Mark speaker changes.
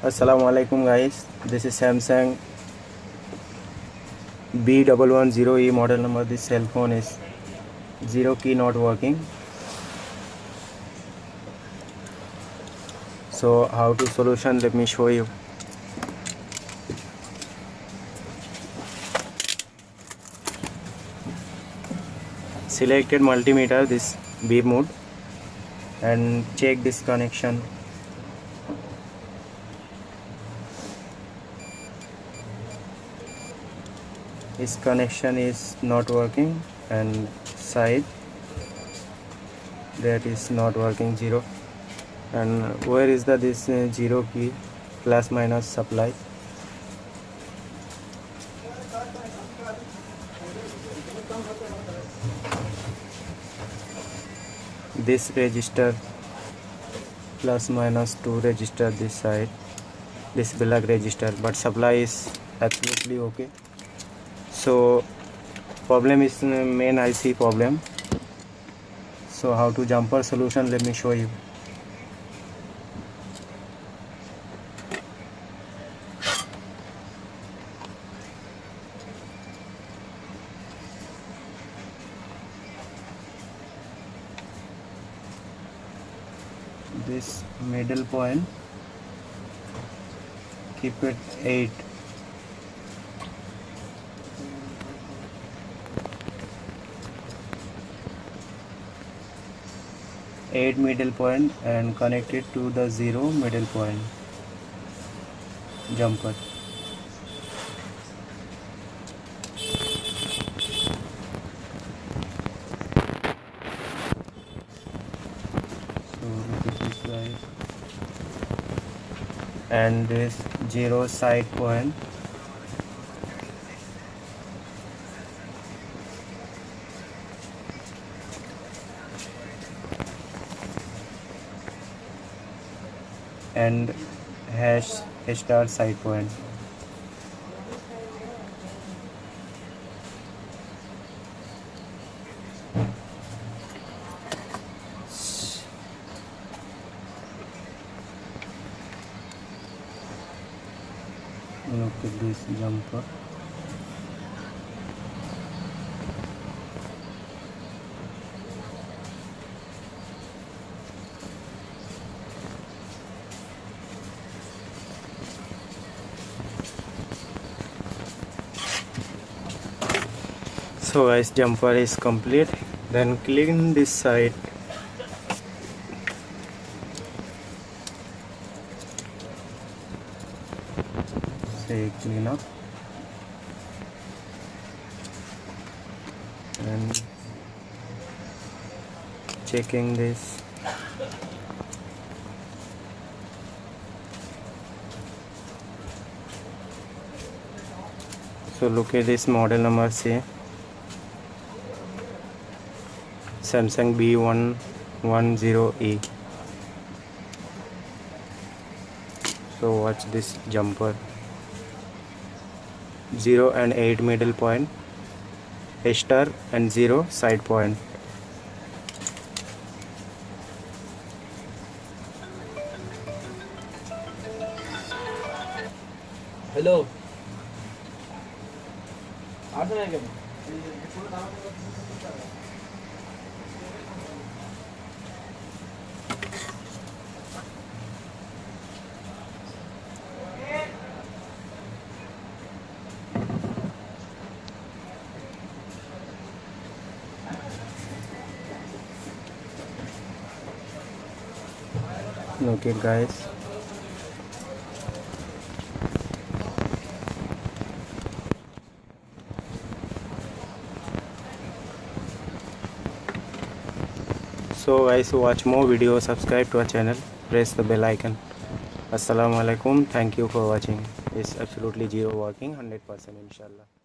Speaker 1: Assalamualaikum guys, this is Samsung B110E model number. This cell phone is zero key not working. So how to solution, let me show you. Selected multimeter, this B mode, and check this connection. This connection is not working, and side that is not working, zero. And where is the this zero key plus minus supply? This register plus minus 2 register this side, this black register, but supply is absolutely okay. So problem is main IC problem. So how to jumper solution, let me show you. This middle point, keep it 8. Middle point and connect it to the 0 middle point jumper. So this is right, and this 0 side point and hash star side point. Look at this jumper. So guys, jumper is complete. Then clean this side. Say clean up and checking this. So look at this model number, say Samsung B110E. So watch this jumper, 0 and 8 middle point, star and 0 side point.
Speaker 2: Hello.
Speaker 1: Okay guys, so guys, watch more videos, subscribe to our channel, press the bell icon. Assalamualaikum, thank you for watching. It's absolutely zero working, 100% inshallah.